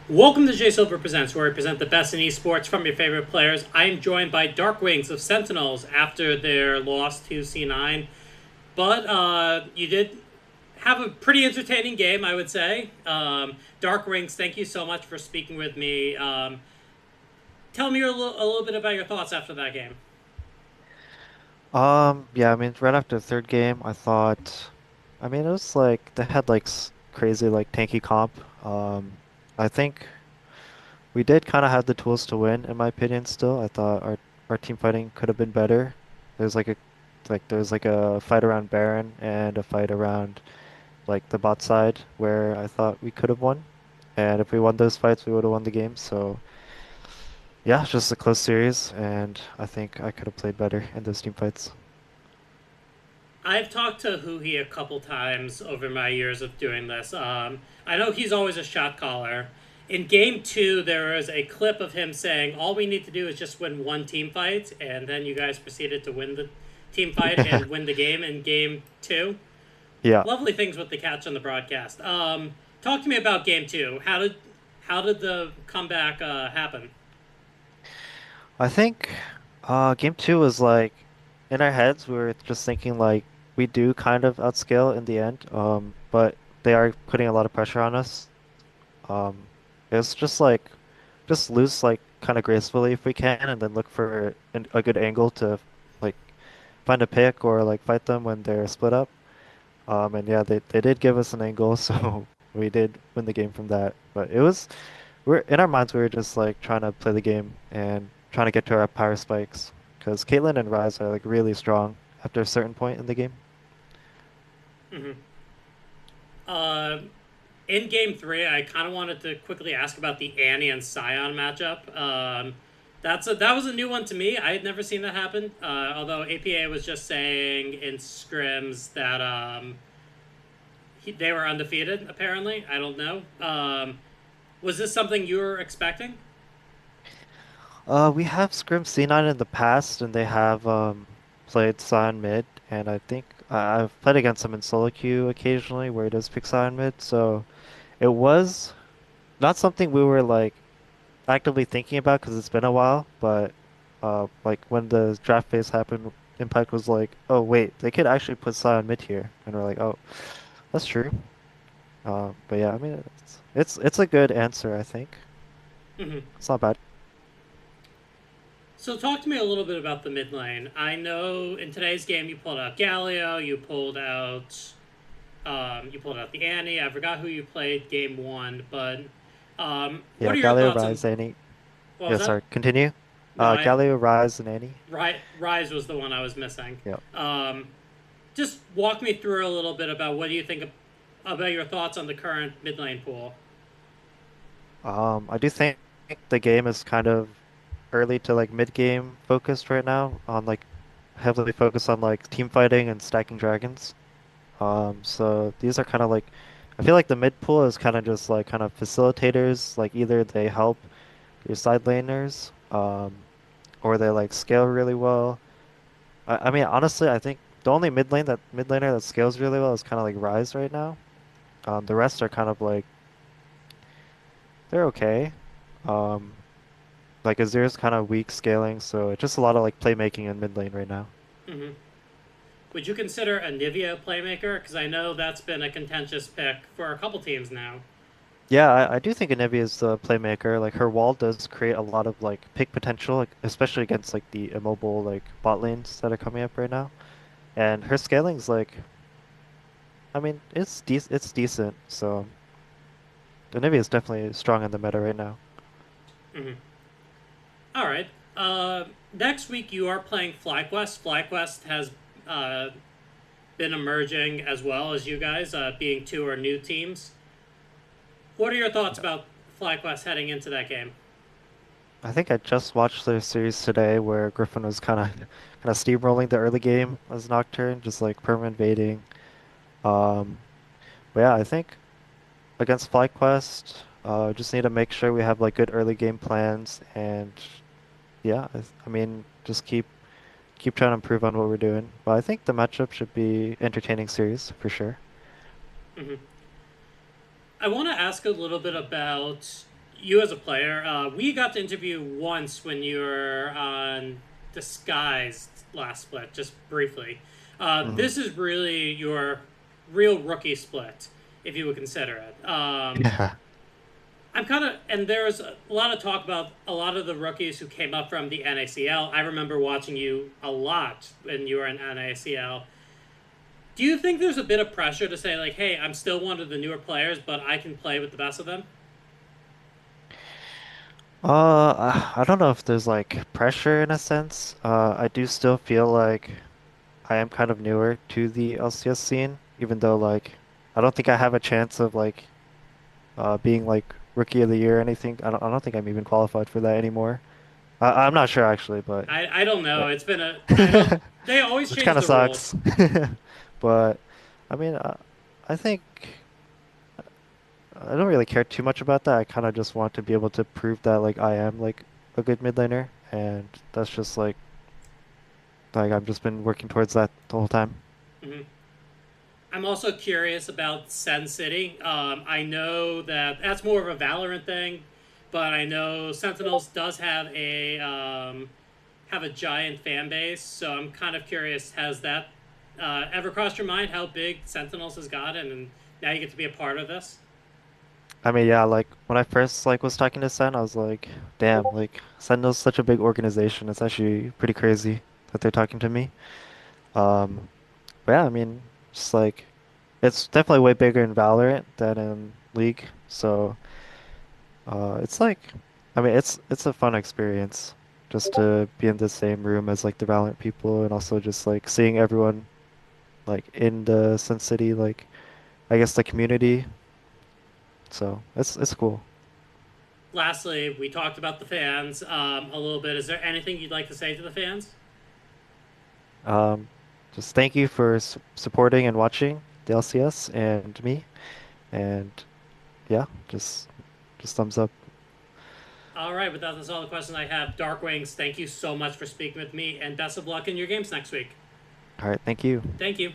Welcome to J Silver Presents, where we present the best in esports from your favorite players. I am joined by Darkwings of Sentinels after their loss to C9. But you did have a pretty entertaining game, I would say. Darkwings, thank you so much for speaking with me. Tell me a little bit about your thoughts after that game. Yeah, I mean, right after the third game, I mean, it was like they had like crazy like tanky comp. I think we did kind of have the tools to win, in my opinion. Still, I thought our team fighting could have been better. There's like a there's like a fight around Baron and a fight around like the bot side where I thought we could have won, and if we won those fights, we would have won the game. So yeah, it's just a close series, and I think I could have played better in those team fights. I've talked to Huhi a couple times over my years of doing this. I know he's always a shot caller. In game two, there was a clip of him saying, "All we need to do is just win one team fight," and then you guys proceeded to win the team fight and win the game in game two. Yeah. Lovely things with the catch on the broadcast. Talk to me about game two. How did the comeback happen? I think game two was like in our heads we were just thinking like we do kind of outscale in the end, but they are putting a lot of pressure on us. It's just like just lose like kind of gracefully if we can, and then look for a good angle to like find a pick or like fight them when they're split up. And yeah, they did give us an angle, so we did win the game from that. But we're in our minds we were just like trying to play the game and trying to get to our power spikes because Caitlyn and Ryze are like really strong after a certain point in the game. Mm-hmm. Uh, in game three, I kind of wanted to quickly ask about the Annie and Scion matchup. That was a new one to me. I had never seen that happen. Although APA was just saying in scrims that they were undefeated. Apparently, I don't know. Was this something you were expecting? We have scrimmed C9 in the past, and they have played Sion mid, and I think I've played against them in solo queue occasionally, where he does pick Sion mid. So it was not something we were like actively thinking about because it's been a while. But like when the draft phase happened, Impact was like, "Oh wait, they could actually put Sion mid here," and we're like, "Oh, that's true." But yeah, I mean, it's a good answer, I think. Mm-hmm. It's not bad. So talk to me a little bit about the mid lane. I know in today's game you pulled out Galio, you pulled out the Annie. I forgot who you played game one, but what Yeah, are your Galio, thoughts on Rise, Annie. what Yeah, was that? sorry. Continue. No, Galio, Rise, and Annie. Rise was the one I was missing. Yeah. Um, just walk me through a little bit about what do you think about your thoughts on the current mid lane pool. I do think the game is kind of early to like mid game focused right now on like heavily focused on like team fighting and stacking dragons. So these are kind of like I feel like the mid pool is kind of just like kind of facilitators. Like either they help your side laners, or they like scale really well. I mean, honestly, I think the only mid laner that scales really well is kind of like Ryze right now. The rest are kind of like they're okay. Um, like Azir's kind of weak scaling, so it's just a lot of like playmaking in mid lane right now. Mm-hmm. Would you consider a Nivea a playmaker? Because I know that's been a contentious pick for a couple teams now. Yeah, I do think Anivia is the playmaker. Like her wall does create a lot of like pick potential, like, especially against like the immobile like bot lanes that are coming up right now. And her scaling's like, I mean, it's decent. So Anivia is definitely strong in the meta right now. Mm-hmm. All right. Next week you are playing FlyQuest. FlyQuest has uh, been emerging as well as you guys, being two or new teams. What are your thoughts Yeah. about FlyQuest heading into that game? I think I just watched their series today where Griffin was kind of steamrolling the early game as Nocturne, just like permanent invading. Um, but yeah, I think against FlyQuest, just need to make sure we have like good early game plans and yeah, I mean just keep trying to improve on what we're doing. But I think the matchup should be entertaining series for sure. Mm-hmm. I want to ask a little bit about you as a player, we got to interview once when you were on Disguised last split, just briefly. Hmm. This is really your real rookie split, if you would consider it. Yeah. I'm kind of, and there's a lot of talk about a lot of the rookies who came up from the NACL. I remember watching you a lot when you were in NACL. Do you think there's a bit of pressure to say, like, hey, I'm still one of the newer players, but I can play with the best of them? I don't know if there's like pressure in a sense. I do still feel like I am kind of newer to the LCS scene, even though like I don't think I have a chance of like being like rookie of the year or anything. I don't think I'm even qualified for that anymore. I'm not sure actually, but I don't know. yeah. It's been a, I know they always Which change kind of the rules. sucks. But I mean, I think I don't really care too much about that. I kind of just want to be able to prove that like I am like a good mid laner, and that's just like I've just been working towards that the whole time. Mhm. I'm also curious about Sen City. I know that that's more of a Valorant thing, but I know Sentinels does have a giant fan base. So I'm kind of curious. Has that ever crossed your mind how big Sentinels has gotten, and now you get to be a part of this? I mean, yeah, like when I first like was talking to Sen, I was like, damn, like Sentinel's such a big organization. It's actually pretty crazy that they're talking to me. Um, but yeah, I mean, just like it's definitely way bigger in Valorant than in League. So, it's like, I mean, it's a fun experience just to be in the same room as like the Valorant people, and also just like seeing everyone like in the Sun City, like I guess the community. So it's cool. Lastly, we talked about the fans a little bit. Is there anything you'd like to say to the fans? Um, just thank you for supporting and watching the LCS and me, and yeah, just thumbs up. All right, but that's all the questions I have. Darkwings, thank you so much for speaking with me, and best of luck in your games next week. All right, thank you. Thank you.